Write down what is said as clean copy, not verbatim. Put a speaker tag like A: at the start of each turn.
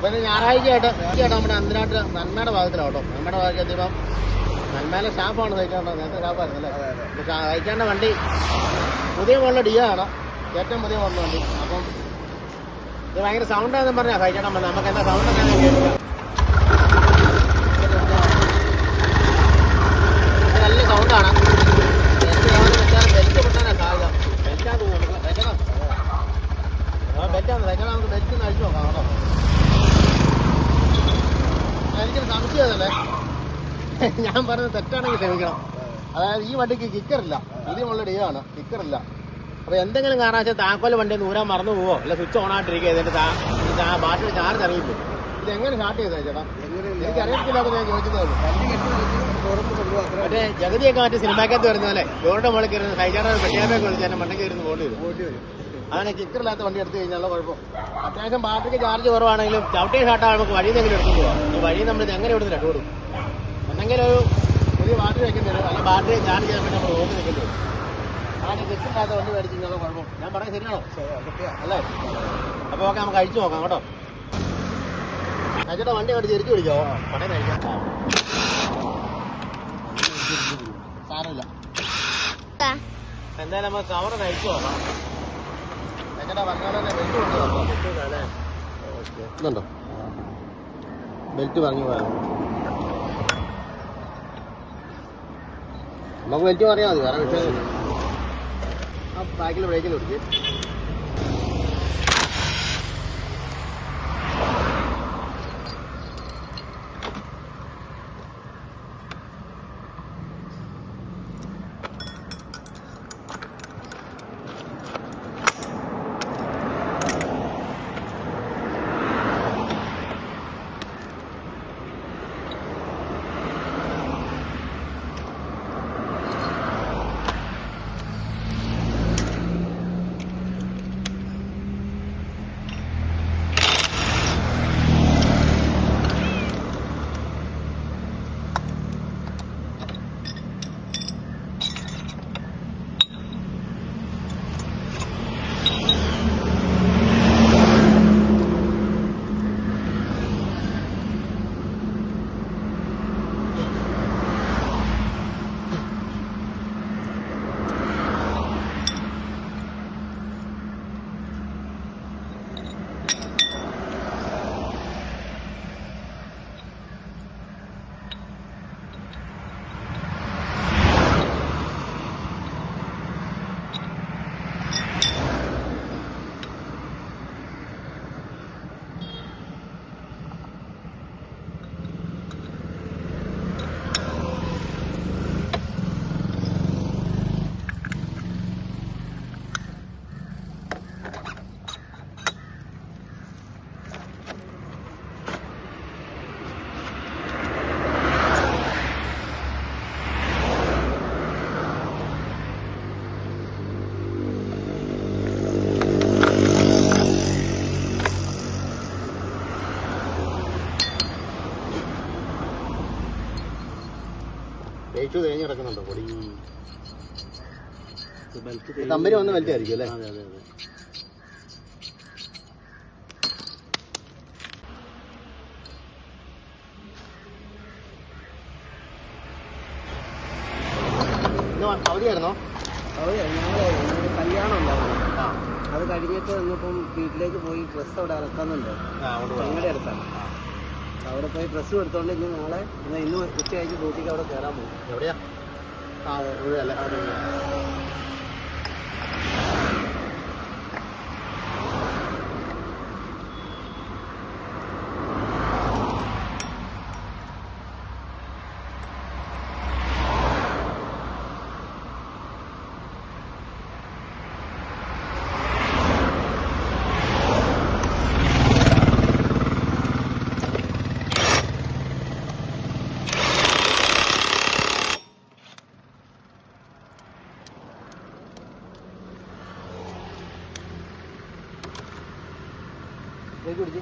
A: അപ്പോൾ ഇന്ന് ഞായറാഴ്ചയായിട്ട് നമ്മുടെ അന്തനാട്ട് നന്മയുടെ ഭാഗത്തിലാണ് കേട്ടോ. നന്മയുടെ ഭാഗത്ത് എത്തിയപ്പം നന്മയിലെ സ്റ്റാഫാണ് തയ്ക്കാണ്ടോ, നേരത്തെ സ്റ്റാഫായിരുന്നു അല്ലേ? തയ്ക്കാണ്ട വണ്ടി പുതിയ മോഡൽ ഡിയോ ആണ്, ഏറ്റവും പുതിയ മോഡൽ വണ്ടി. അപ്പം ഇത് ഭയങ്കര സൗണ്ടാണെന്ന് പറഞ്ഞാൽ തയ്ക്കാൻ വന്നത്. നമുക്ക് എന്താ സൗണ്ടൊക്കെ കേൾക്കാം. നല്ല സൗണ്ടാണ്. ബെൽറ്റ് പൊട്ടാനാണ് സാധ്യത. ബെൽറ്റാണ് തോന്നുന്നു. തയ്ക്കണം, ബെൽറ്റാണ് തയ്ക്കണം. നമുക്ക് ബെൽറ്റ് ഒന്ന് അഴിച്ചു നോക്കാം കേട്ടോ. എനിക്കൊരു സംശയമല്ലേ, ഞാൻ പറഞ്ഞത് തെറ്റാണെങ്കിൽ ക്ഷമിക്കണം. അതായത് ഈ വണ്ടിക്ക് കിക്കറില്ല, പുതിയ മുള്ള ഡിയോ ആണ്, കിക്കറില്ല. അപ്പോൾ എന്തെങ്കിലും കാരണവശാൽ താക്കോൽ വണ്ടി നൂരാൻ മറന്നു പോവോ, അല്ല സ്വിച്ച് ഓൺ ആയിട്ടിരിക്കുക, ഇതിന്റെ ബാറ്ററി ചാർജ് അറിയില്ല. ഇത് എങ്ങനെ സ്റ്റാർട്ട് ചെയ്തേ ചേട്ടാ? എനിക്ക് അറിയത്തില്ല. അപ്പോൾ ഞാൻ ചോദിച്ചതേ. മറ്റേ ജഗതിയൊക്കെ മറ്റേ സിനിമാക്കകത്ത് വരുന്നതല്ലേ, ഡോറിന്റെ മുകളിൽ കയറുന്ന കൈചാറ പെട്ടിയാപ്പൊക്കെ വിളിച്ച് എന്നെ മണ്ടയ്ക്ക് ഇരുന്ന് പോകേണ്ടി വരും. അങ്ങനെ കിക്കറില്ലാത്ത വണ്ടി എടുത്തു കഴിഞ്ഞാൽ കുഴപ്പം. അത്യാവശ്യം ബാറ്ററിക്ക് ചാർജ് കുറവാണെങ്കിലും ചവിട്ടിയ ഷാട്ടാണ് നമുക്ക് വഴി എന്തെങ്കിലും എടുത്തു പോകാം. ഈ വഴി നമ്മൾ എങ്ങനെ ഇവിടുന്ന് രക്ഷപ്പെടും? എന്തെങ്കിലും ഒരു പുതിയ ബാറ്ററി വെക്കേണ്ടി വരും, അല്ലെങ്കിൽ ബാറ്ററി ചാർജ് ചെയ്യാൻ വേണ്ടി നമ്മൾ നോക്കി നിൽക്കേണ്ടി വരും. അങ്ങനെ കിക്കറില്ലാത്ത വണ്ടി മേടിച്ച് കഴിഞ്ഞാൽ കുഴപ്പം. ഞാൻ പറയാൻ ശരിയാണോ അല്ലേ? അപ്പോൾ ഓക്കെ, നമുക്ക് അഴിച്ചു നോക്കാം കേട്ടോ. അയച്ചോട്ടെ, വണ്ടി കണ്ട് തിരിച്ചു പിടിക്കോ? പടം കഴിക്കാം, സാരമില്ല. എന്തായാലും നമ്മൾ കവർ കഴിച്ചു നോക്കാം. ഇതുണ്ടോ ബെൽറ്റ് പറഞ്ഞു പോയാൽ നമുക്ക് ബെൽറ്റ് പറയാൻ മതി, വേറെ വിഷയം. ആ ബാക്കിൽ ബ്രേക്കിൽ പിടിച്ച് തേച്ചു തേഞ്ഞ് കിടക്കുന്നുണ്ടോ പൊടി? കമ്പനി വന്ന ബെൽറ്റ് ആയിരിക്കും അല്ലേ? അതെ അതെ അതെ. അവധിയായിരുന്നോ? ഞങ്ങൾ കല്യാണം ഉണ്ടായിരുന്നു. അത് കഴിഞ്ഞിട്ട് ഇന്നിപ്പം വീട്ടിലേക്ക് പോയി ഡ്രസ്സ് അവിടെ ഇറക്കുന്നുണ്ട്, ഞങ്ങളുടെ അടുത്താണ്. അവിടെ പോയി ഡ്രസ്സ് എടുത്തോണ്ട് ഇനി നാളെ ഇന്ന് ഉച്ച കഴിഞ്ഞ് ഡ്യൂട്ടിക്ക് അവിടെ കയറാൻ പോകും. എവിടെയാ? അല്ല ബ്രേക്ക് പിടിച്ച്